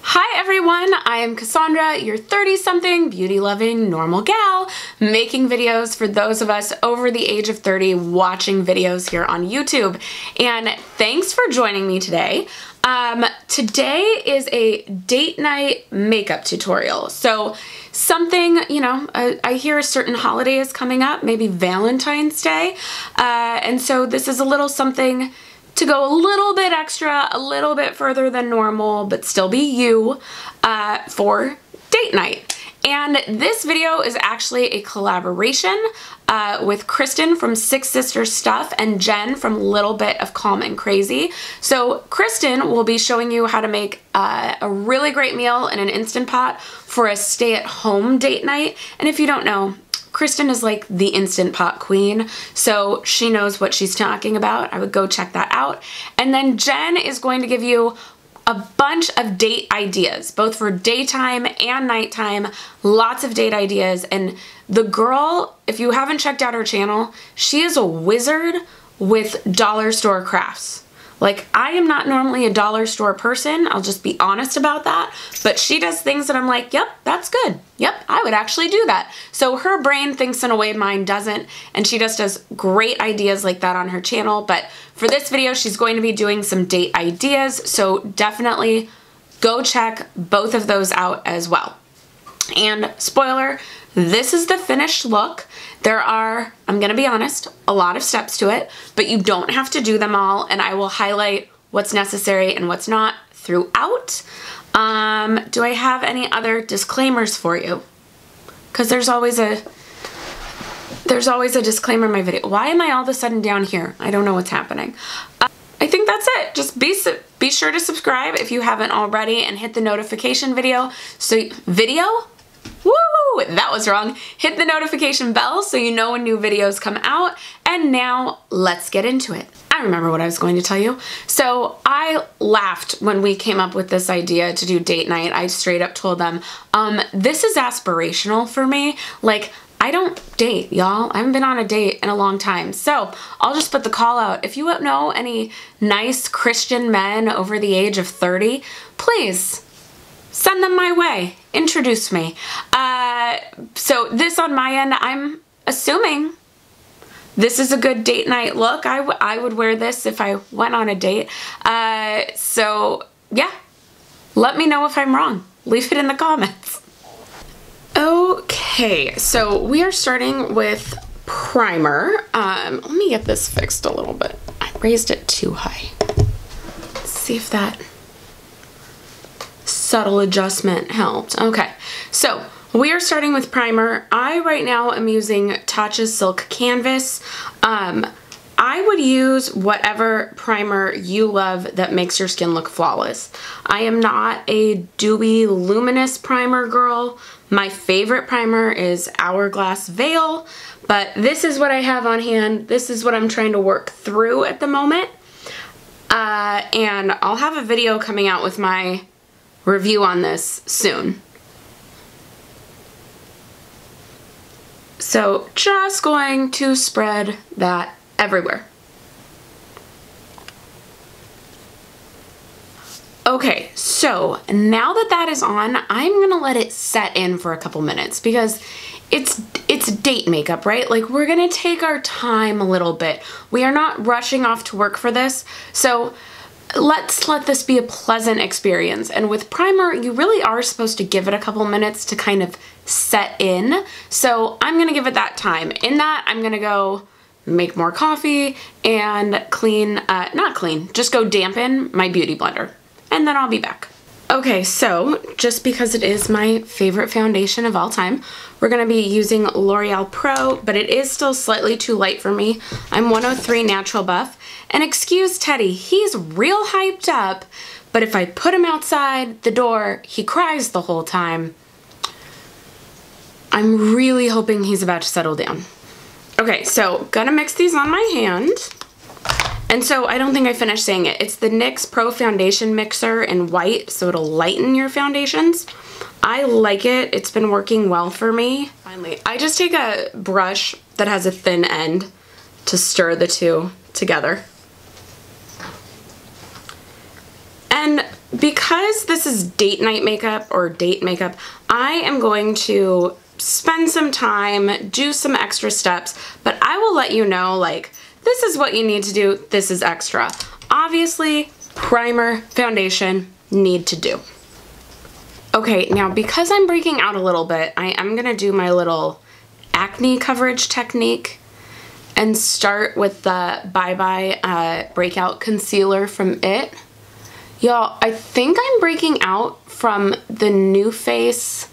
Hi everyone, I am Cassandra, your 30-something, beauty-loving, normal gal, making videos for those of us over the age of 30 watching videos here on YouTube. And thanks for joining me today. Today is a date night makeup tutorial. So something, you know, I hear a certain holiday is coming up, maybe Valentine's Day. And so this is a little something to go a little bit extra, a little bit further than normal, but still be you for date night. And this video is actually a collaboration with Kristen from Six Sisters Stuff and Jen from Little Bit of Calm and Crazy. So Kristen will be showing you how to make a really great meal in an Instant Pot for a stay-at-home date night. And if you don't know, Kristen is like the Instant Pot queen, so she knows what she's talking about. I would go check that out. And then Jen is going to give you a bunch of date ideas, both for daytime and nighttime, lots of date ideas. And the girl, if you haven't checked out her channel, she is a wizard with dollar store crafts. Like, I am not normally a dollar store person, I'll just be honest about that, but she does things that I'm like, yep, that's good. Yep, I would actually do that. So her brain thinks in a way mine doesn't, and she just does great ideas like that on her channel. But for this video, she's going to be doing some date ideas, so definitely go check both of those out as well. And spoiler, this is the finished look. There are, I'm gonna be honest, a lot of steps to it, but you don't have to do them all, and I will highlight what's necessary and what's not throughout. Do I have any other disclaimers for you? Because there's always a disclaimer in my video. Why am I all of a sudden down here? I don't know what's happening. I think that's it. Just be sure to subscribe if you haven't already and hit the notification video. Woo! That was wrong. Hit the notification bell so you know when new videos come out. And now let's get into it. I remember what I was going to tell you. So I laughed when we came up with this idea to do date night. I straight up told them, this is aspirational for me. Like, I don't date, y'all. I haven't been on a date in a long time. So I'll just put the call out. If you know any nice Christian men over the age of 30, please send them my way. Introduce me. So this on my end, I'm assuming this is a good date night look. I would wear this if I went on a date. So yeah, let me know if I'm wrong. Leave it in the comments. Okay, so we are starting with primer. Let me get this fixed a little bit. I raised it too high. Let's see if that subtle adjustment helped. Okay, so we are starting with primer. I right now am using Tatcha's Silk Canvas. I would use whatever primer you love that makes your skin look flawless. I am not a dewy, luminous primer girl. My favorite primer is Hourglass Veil, but this is what I have on hand. This is what I'm trying to work through at the moment. And I'll have a video coming out with my review on this soon. So just going to spread that everywhere. Okay, so now that that is on, I'm gonna let it set in for a couple minutes because it's date makeup, right? Like, we're gonna take our time a little bit. We are not rushing off to work for this, so let's let this be a pleasant experience. And with primer, you really are supposed to give it a couple minutes to kind of set in. So I'm gonna give it that time. In that, I'm gonna go make more coffee and just go dampen my beauty blender. And then I'll be back. Okay, so just because it is my favorite foundation of all time, we're gonna be using L'Oreal Pro, but it is still slightly too light for me. I'm 103 Natural Buff. And excuse Teddy, he's real hyped up, but if I put him outside the door, he cries the whole time. I'm really hoping he's about to settle down. Okay, so gonna mix these on my hand. And so I don't think I finished saying it. It's the NYX Pro Foundation Mixer in white, so it'll lighten your foundations. I like it. It's been working well for me. Finally, I just take a brush that has a thin end to stir the two together. And because this is date night makeup or date makeup, I am going to spend some time, do some extra steps, but I will let you know, like, this is what you need to do, this is extra. Obviously, primer, foundation, need to do. Okay, now because I'm breaking out a little bit, I am gonna do my little acne coverage technique and start with the Bye Bye Breakout Concealer from IT. Y'all, I think I'm breaking out from the New Face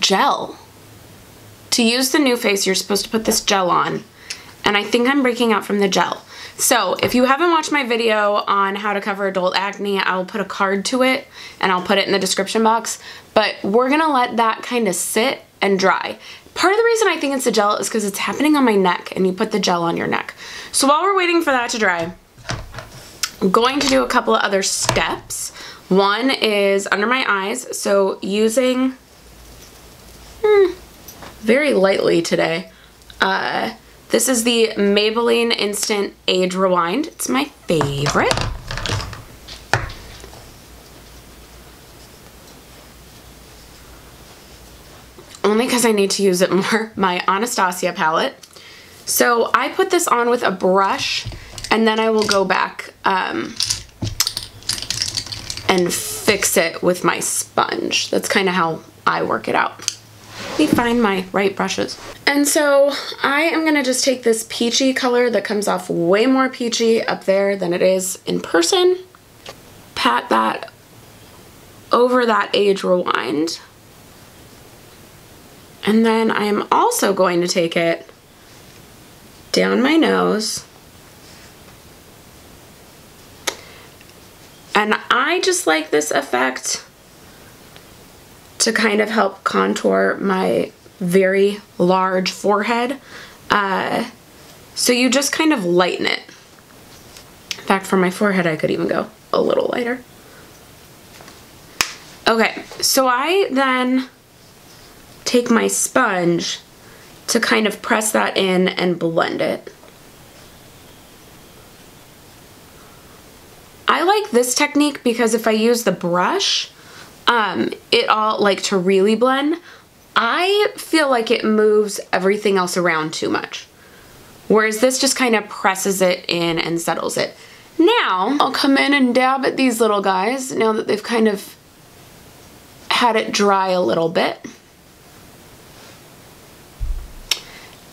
gel. To use the New Face, you're supposed to put this gel on, and I think I'm breaking out from the gel. So if you haven't watched my video on how to cover adult acne, I'll put a card to it and I'll put it in the description box, but we're gonna let that kind of sit and dry. Part of the reason I think it's the gel is because it's happening on my neck and you put the gel on your neck. So while we're waiting for that to dry, I'm going to do a couple of other steps. One is under my eyes, so using, very lightly today, this is the Maybelline Instant Age Rewind. It's my favorite. Only because I need to use it more, my Anastasia palette. So I put this on with a brush, and then I will go back and fix it with my sponge. That's kind of how I work it out. Let me find my right brushes. And so I am gonna just take this peachy color that comes off way more peachy up there than it is in person, pat that over that Age Rewind. And then I am also going to take it down my nose. And I just like this effect to kind of help contour my very large forehead. So you just kind of lighten it. In fact, for my forehead, I could even go a little lighter. Okay, so I then take my sponge to kind of press that in and blend it. I like this technique because if I use the brush, it all, like, to really blend, I feel like it moves everything else around too much. Whereas this just kind of presses it in and settles it. Now, I'll come in and dab at these little guys now that they've kind of had it dry a little bit.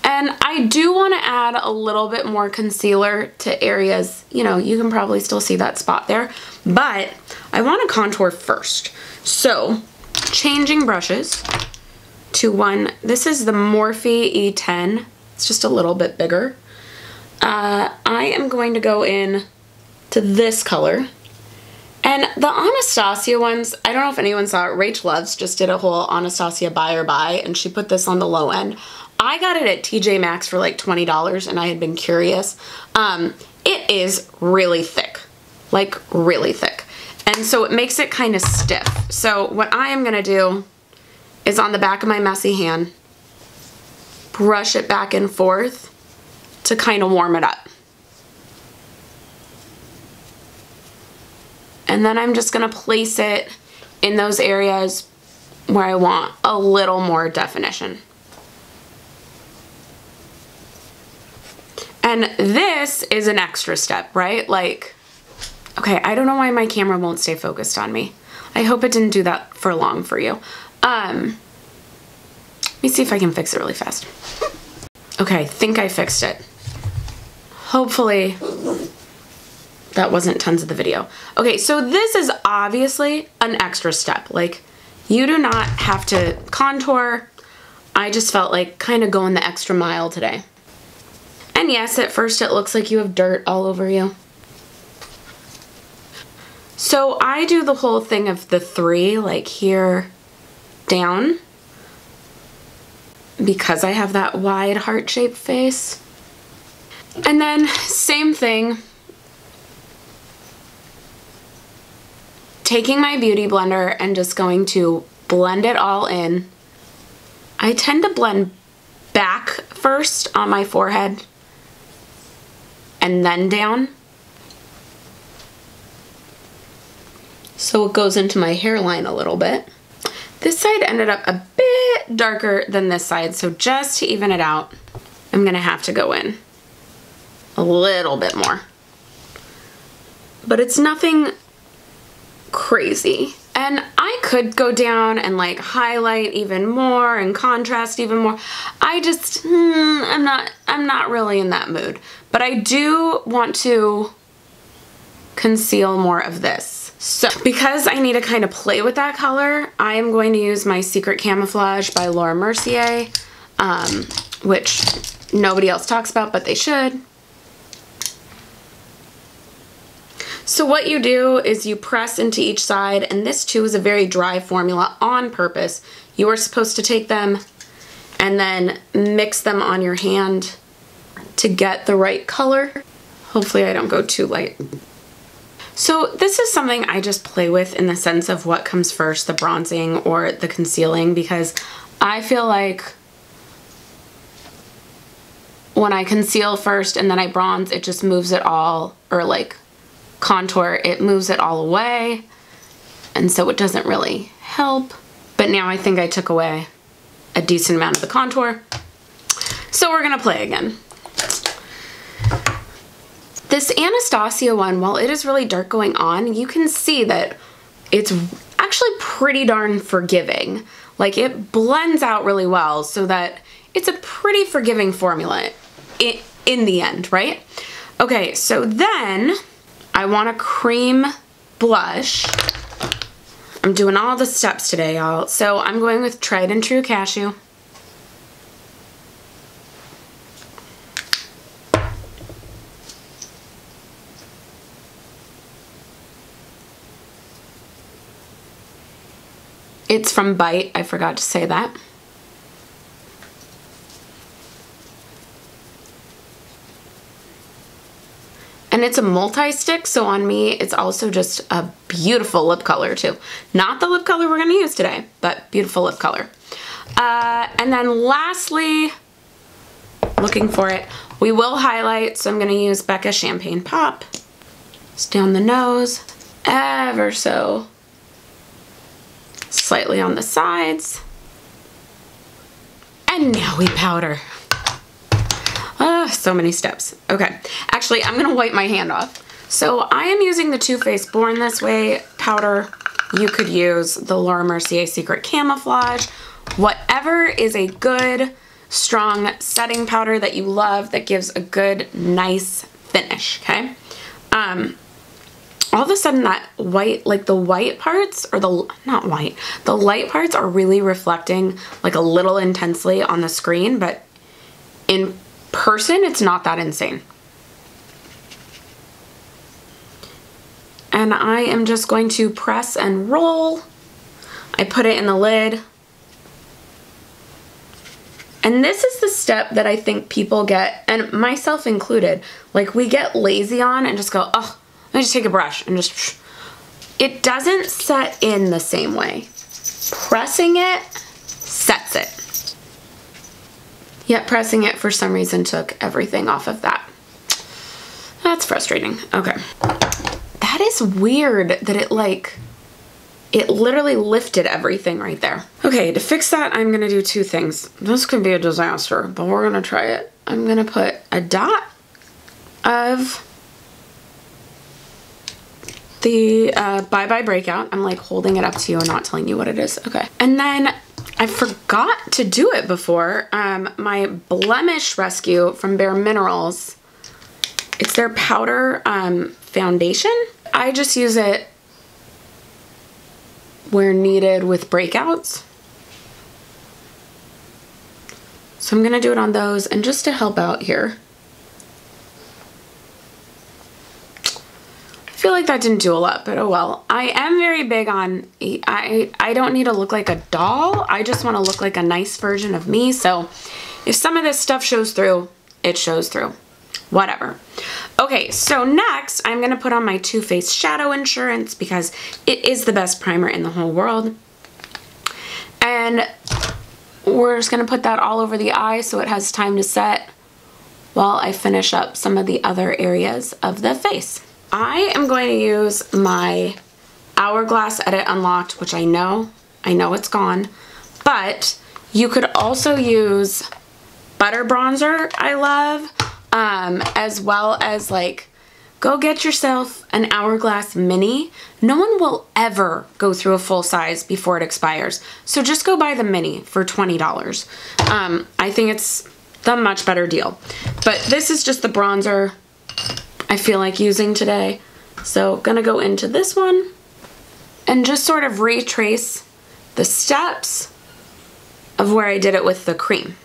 And I do want to add a little bit more concealer to areas, you know, you can probably still see that spot there, but I want to contour first. So, changing brushes to one, this is the Morphe E10, it's just a little bit bigger. I am going to go in to this color. And the Anastasia ones, I don't know if anyone saw it, Rach Loves just did a whole Anastasia buy or buy, and she put this on the low end. I got it at TJ Maxx for like $20 and I had been curious. It is really thick, like really thick. And so it makes it kind of stiff. So what I am gonna do is on the back of my messy hand, brush it back and forth to kind of warm it up. And then I'm just gonna place it in those areas where I want a little more definition. And this is an extra step, right? Like, okay, I don't know why my camera won't stay focused on me. I hope it didn't do that for long for you. Let me see if I can fix it really fast. Okay, I think I fixed it. Hopefully that wasn't tons of the video. Okay, so this is obviously an extra step. Like, you do not have to contour. I just felt like kind of going the extra mile today. And yes, at first it looks like you have dirt all over you. So I do the whole thing of the three, like here, down, because I have that wide heart-shaped face. And then same thing, taking my beauty blender and just going to blend it all in. I tend to blend back first on my forehead and then down. so it goes into my hairline a little bit. This side ended up a bit darker than this side, so just to even it out, I'm gonna have to go in a little bit more. But it's nothing crazy. And I could go down and like highlight even more and contrast even more. I just, I'm not really in that mood. But I do want to conceal more of this. So because I need to kind of play with that color, I am going to use my Secret Camouflage by Laura Mercier, which nobody else talks about, but they should. So what you do is you press into each side, and this too is a very dry formula on purpose. You are supposed to take them and then mix them on your hand to get the right color. Hopefully I don't go too light. So this is something I just play with in the sense of what comes first, the bronzing or the concealing, because I feel like when I conceal first and then I bronze, it just moves it all, or like contour, it moves it all away, and so it doesn't really help. But now I think I took away a decent amount of the contour, so we're gonna play again. This Anastasia one, while it is really dark going on, you can see that it's actually pretty darn forgiving. Like, it blends out really well so that it's a pretty forgiving formula in the end, right? Okay, so then I want a cream blush. I'm doing all the steps today, y'all. So I'm going with Tried and True Cashew. It's from Bite, I forgot to say that. And it's a multi-stick, so on me, it's also just a beautiful lip color too. Not the lip color we're gonna use today, but beautiful lip color. And then lastly, looking for it, we will highlight, so I'm gonna use Becca Champagne Pop. Just down the nose, ever so slightly on the sides. And now we powder. So many steps. Okay, actually I'm gonna wipe my hand off. So I am using the Too Faced Born This Way powder. You could use the Laura Mercier Secret Camouflage. Whatever is a good, strong setting powder that you love that gives a good, nice finish, okay? All of a sudden that white, like the white parts, or the light parts are really reflecting like a little intensely on the screen, but in person it's not that insane. And I am just going to press and roll. I put it in the lid. And this is the step that I think people get, and myself included, like we get lazy on and just go, oh, let me just take a brush and just, it doesn't set in the same way. Pressing it sets it. Yet pressing it for some reason took everything off of that. That's frustrating. Okay. That is weird that it literally lifted everything right there. Okay, to fix that, I'm gonna do two things. This could be a disaster, but we're gonna try it. I'm gonna put a dot of the Bye Bye Breakout. I'm like holding it up to you and not telling you what it is. Okay. And then I forgot to do it before. My Blemish Rescue from Bare Minerals. It's their powder foundation. I just use it where needed with breakouts. So I'm gonna do it on those, and just to help out here. I feel like that didn't do a lot, but oh well. I am very big on, I don't need to look like a doll. I just want to look like a nice version of me. So if some of this stuff shows through, it shows through. Whatever. Okay, so next I'm going to put on my Too Faced Shadow Insurance because it is the best primer in the whole world. And we're just going to put that all over the eye so it has time to set while I finish up some of the other areas of the face. I am going to use my Hourglass Edit Unlocked, which I know it's gone, but you could also use Butter Bronzer, I love, as well as like, go get yourself an Hourglass Mini. No one will ever go through a full size before it expires. So just go buy the Mini for $20. I think it's the much better deal. But this is just the bronzer I feel like using today. So gonna go into this one and just sort of retrace the steps of where I did it with the cream.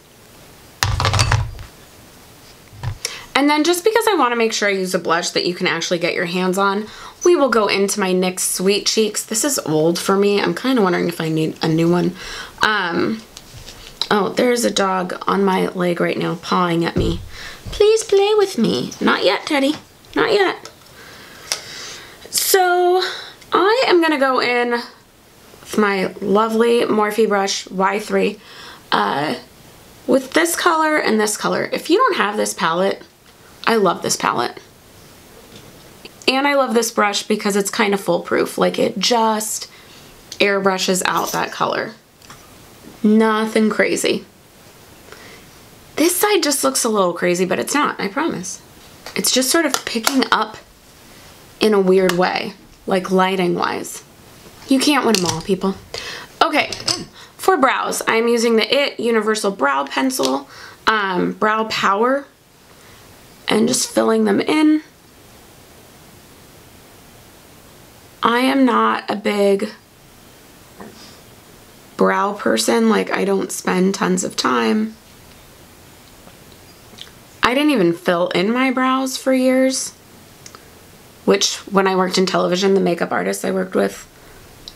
And then just because I want to make sure I use a blush that you can actually get your hands on, we will go into my NYX Sweet Cheeks. This is old for me. I'm kind of wondering if I need a new one. Oh, there's a dog on my leg right now pawing at me. Please play with me. Not yet, Teddy. Not yet. So I am going to go in with my lovely Morphe brush Y3 with this color and this color. If you don't have this palette, I love this palette. And I love this brush because it's kind of foolproof. Like, it just airbrushes out that color. Nothing crazy. This side just looks a little crazy, but it's not, I promise. It's just sort of picking up in a weird way, like lighting wise. You can't win them all, people. Okay, for brows, I'm using the IT Universal Brow Pencil, Brow Power, and just filling them in. I am not a big brow person. Like, I don't spend tons of time. I didn't even fill in my brows for years, which when I worked in television, the makeup artists I worked with,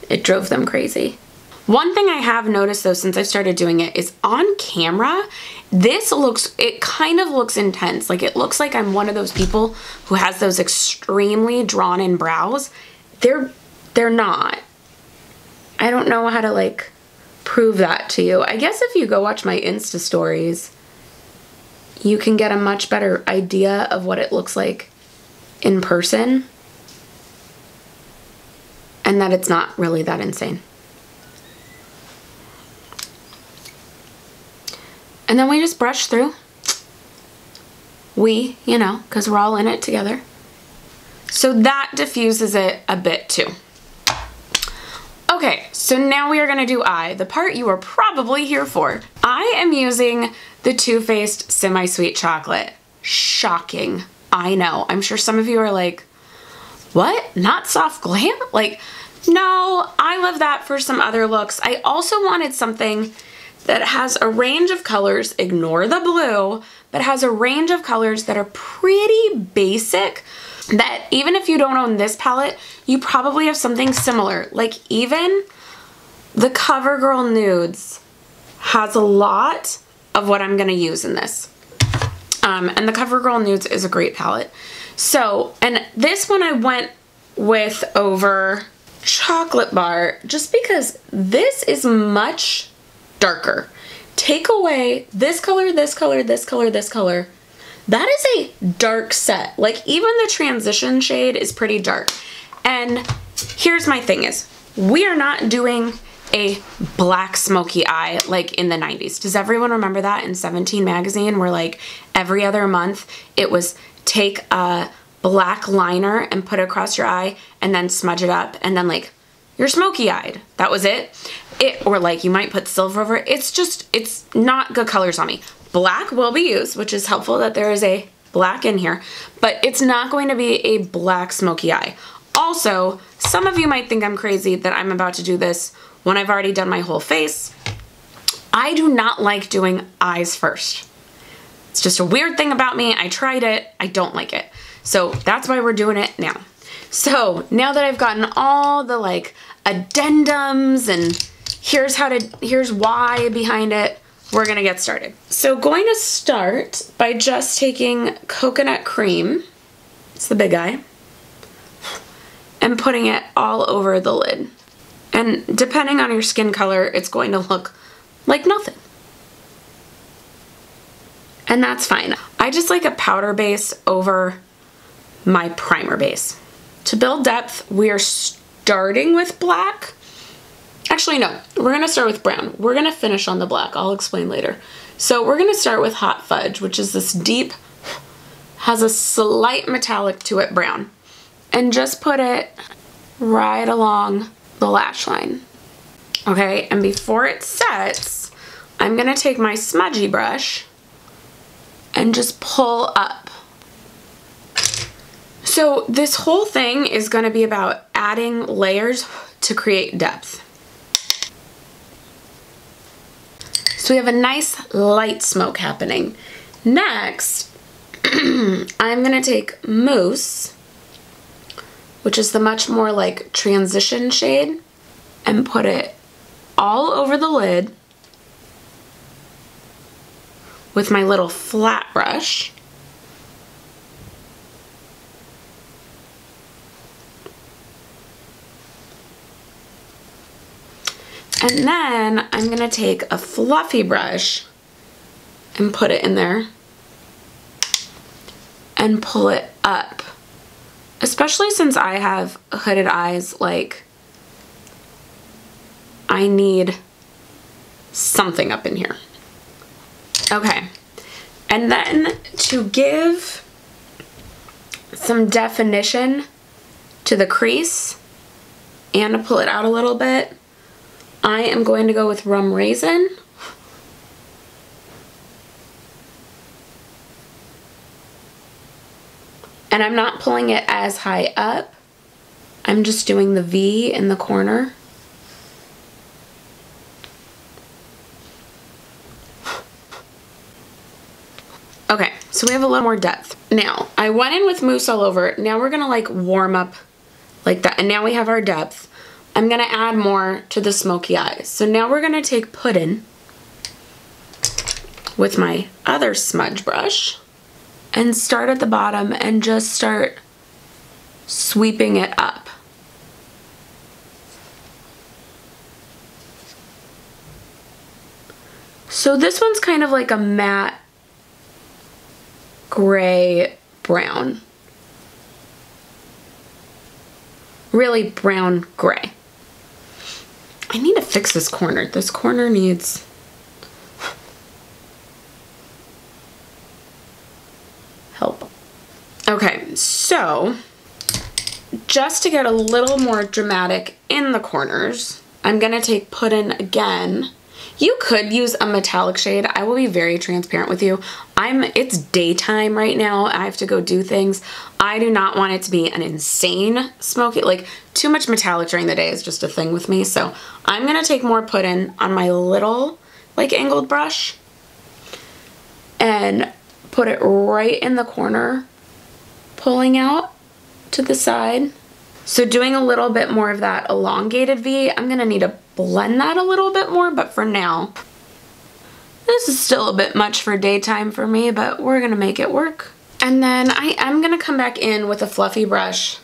it drove them crazy. One thing I have noticed though since I started doing it is on camera, it kind of looks intense. Like, it looks like I'm one of those people who has those extremely drawn in brows. They're not. I don't know how to like prove that to you. I guess if you go watch my Insta stories, you can get a much better idea of what it looks like in person, and that it's not really that insane. And then we just brush through. You know, because we're all in it together. So that diffuses it a bit too. Okay, so now we are gonna do eye, the part you are probably here for. I am using the Too Faced Semi-Sweet Chocolate. Shocking, I know. I'm sure some of you are like, what? Not soft glam? Like, no, I love that for some other looks. I also wanted something that has a range of colors, ignore the blue, but has a range of colors that are pretty basic, that even if you don't own this palette, you probably have something similar. Like, even the CoverGirl Nudes has a lot of what I'm gonna use in this. And the CoverGirl Nudes is a great palette. So, and this one I went with over Chocolate Bar just because this is much darker. Take away this color, this color, this color, this color. That is a dark set. Like, even the transition shade is pretty dark. And here's my thing is, we are not doing a black smoky eye like in the 90s. Does everyone remember that in 17 magazine where like every other month it was take a black liner and put it across your eye and then smudge it up and then like you're smoky eyed. That was it. Or like you might put silver over it. It's not good colors on me. Black will be used, which is helpful that there is a black in here, but it's not going to be a black smoky eye. Also, some of you might think I'm crazy that I'm about to do this when I've already done my whole face. I do not like doing eyes first. It's just a weird thing about me. I tried it. I don't like it. So that's why we're doing it now. So now that I've gotten all the like addendums and here's why behind it, we're gonna get started. So going to start by just taking coconut cream, it's the big eye, and putting it all over the lid. And depending on your skin color, it's going to look like nothing. And that's fine. I just like a powder base over my primer base. To build depth, we are starting with black. Actually, no, we're gonna start with brown. We're gonna finish on the black. I'll explain later. So we're gonna start with Hot Fudge, which is this deep, has a slight metallic to it brown. And just put it right along the lash line. Okay, and before it sets, I'm gonna take my smudgy brush and just pull up. So this whole thing is gonna be about adding layers to create depth. So we have a nice light smoke happening. Next, I'm gonna take Mousse, which is the much more like transition shade, and put it all over the lid with my little flat brush. And then I'm gonna take a fluffy brush and put it in there and pull it up. Especially since I have hooded eyes, like I need something up in here. Okay, and then to give some definition to the crease and to pull it out a little bit, I am going to go with Rum Raisin. And I'm not pulling it as high up. I'm just doing the V in the corner. Okay, so we have a little more depth. Now, I went in with mousse all over. Now we're gonna like warm up like that. And now we have our depth. I'm gonna add more to the smoky eyes. So now we're gonna take Puddin' with my other smudge brush and start at the bottom and just start sweeping it up. So this one's kind of like a matte gray brown. Really brown gray. I need to fix this corner. This corner needs help. Okay, so just to get a little more dramatic in the corners, I'm gonna take Puddin' again. You could use a metallic shade. I will be very transparent with you. It's daytime right now. I have to go do things. I do not want it to be an insane smoky, like too much metallic during the day is just a thing with me. So I'm gonna take more Puddin' on my little like angled brush and put it right in the corner, pulling out to the side. So doing a little bit more of that elongated V. I'm gonna need to blend that a little bit more, but for now, this is still a bit much for daytime for me, but we're gonna make it work. And then I am gonna come back in with a fluffy brush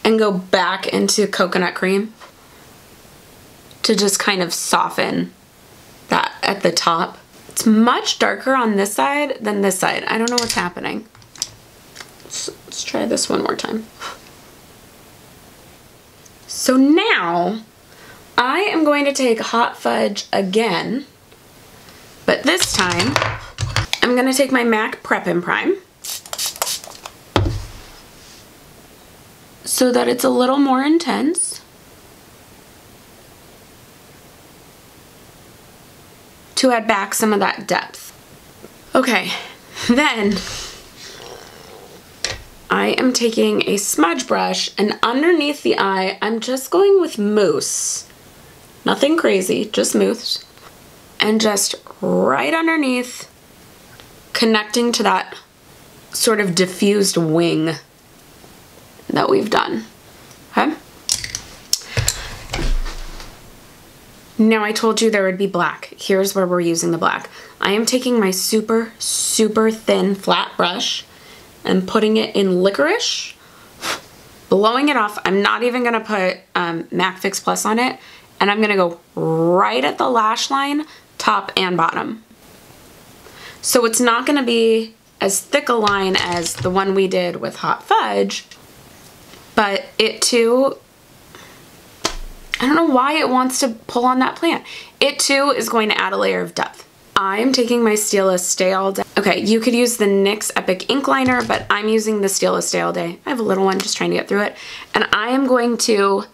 and go back into coconut cream to just kind of soften that at the top. It's much darker on this side than this side. I don't know what's happening. Let's try this one more time. So now I am going to take Hot Fudge again, but this time I'm going to take my MAC Prep and Prime so that it's a little more intense to add back some of that depth. Okay, then I am taking a smudge brush and underneath the eye, I'm just going with mousse. Nothing crazy, just mousse. And just right underneath, connecting to that sort of diffused wing that we've done, okay? Now I told you there would be black. Here's where we're using the black. I am taking my super, super thin flat brush and putting it in Licorice, blowing it off. I'm not even gonna put MAC Fix Plus on it, and I'm gonna go right at the lash line, top and bottom. So it's not gonna be as thick a line as the one we did with Hot Fudge, but it too I don't know why it wants to pull on that plant. It too is going to add a layer of depth. I'm taking my Stylist Stay All Day. Okay, you could use the NYX Epic Ink Liner, but I'm using the Stylist Stay All Day. I have a little one, just trying to get through it. And I am going to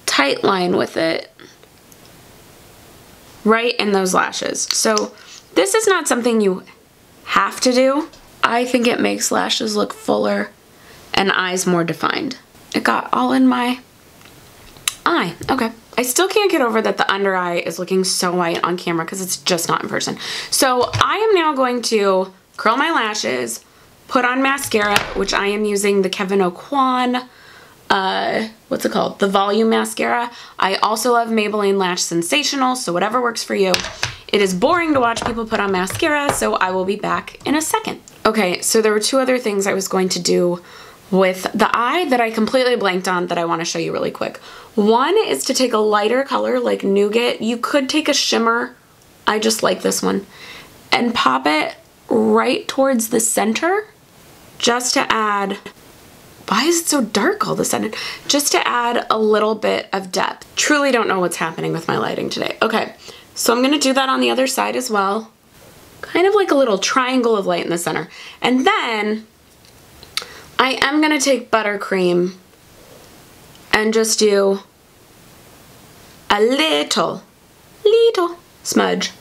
tight line with it right in those lashes. So this is not something you have to do. I think it makes lashes look fuller and eyes more defined. It got all in my eye. Okay. I still can't get over that the under eye is looking so white on camera because it's just not in person. So I am now going to curl my lashes, put on mascara, which I am using the Kevyn Aucoin, what's it called? The Volume Mascara. I also love Maybelline Lash Sensational, so whatever works for you. It is boring to watch people put on mascara, so I will be back in a second. Okay, so there were two other things I was going to do with the eye that I completely blanked on that I want to show you really quick. One is to take a lighter color like Nougat. You could take a shimmer, I just like this one, and pop it right towards the center just to add, why is it so dark all of a sudden? Just to add a little bit of depth. Truly don't know what's happening with my lighting today. Okay, so I'm gonna do that on the other side as well. Kind of like a little triangle of light in the center. And then I am gonna take buttercream and just do a little smudge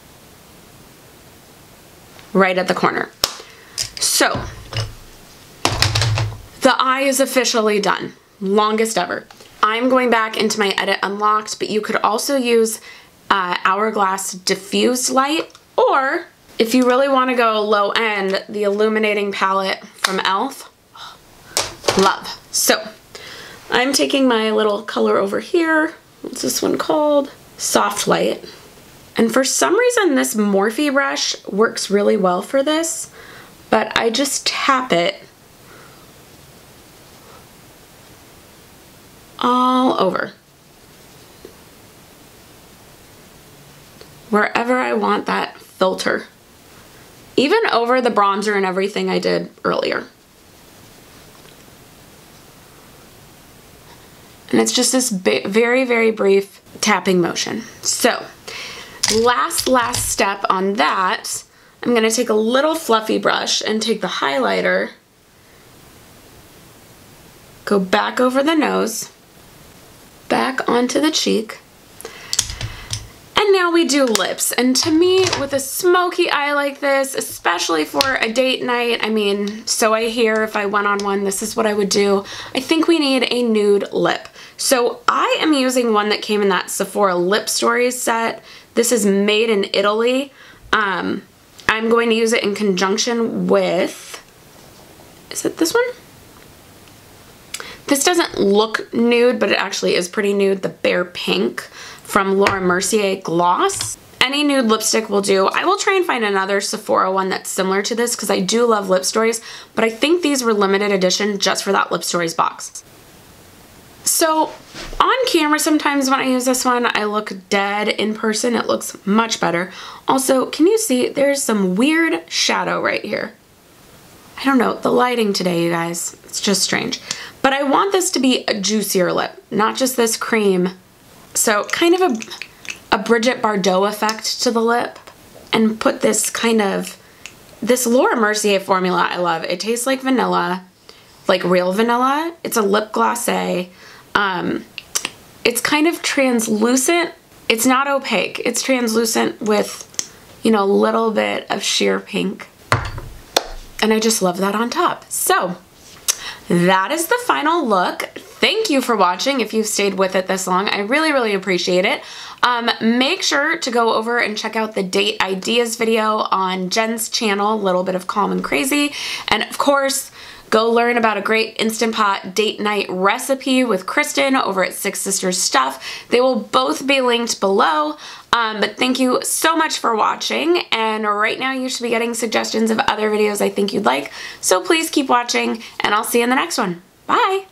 right at the corner. So the eye is officially done. Longest ever. I'm going back into my Edit Unlocked, but you could also use Hourglass diffused light, or if you really want to go low end, the Illuminating Palette from e.l.f. Love. So I'm taking my little color over here. What's this one called? Soft Light. And for some reason this Morphe brush works really well for this, but I just tap it all over. Wherever I want that filter. Even over the bronzer and everything I did earlier. And it's just this very, very brief tapping motion. So last step on that, I'm gonna take a little fluffy brush and take the highlighter, go back over the nose, back onto the cheek, and now we do lips. And to me, with a smoky eye like this, especially for a date night, I mean, so I hear if I went on one, this is what I would do. I think we need a nude lip. So I am using one that came in that Sephora Lip Stories set. This is made in Italy. I'm going to use it in conjunction with, is it this one? This doesn't look nude, but it actually is pretty nude. The Bare Pink from Laura Mercier Gloss. Any nude lipstick will do. I will try and find another Sephora one that's similar to this because I do love Lip Stories, but I think these were limited edition just for that Lip Stories box. So on camera sometimes when I use this one, I look dead. In person, it looks much better. Also, can you see there's some weird shadow right here? I don't know, the lighting today, you guys, it's just strange. But I want this to be a juicier lip, not just this cream. So kind of a Bridget Bardot effect to the lip, and put this kind of, this Laura Mercier formula I love. It tastes like vanilla, like real vanilla. It's a lip glacé. It's kind of translucent. It's not opaque. It's translucent with, you know, a little bit of sheer pink. And I just love that on top. So that is the final look. Thank you for watching if you've stayed with it this long. I really, really appreciate it. Make sure to go over and check out the date ideas video on Jen's channel, A Little Bit of Calm and Crazy. And of course, go learn about a great Instant Pot date night recipe with Kristen over at Six Sisters Stuff. They will both be linked below. But thank you so much for watching, and right now you should be getting suggestions of other videos I think you'd like, so please keep watching, and I'll see you in the next one. Bye!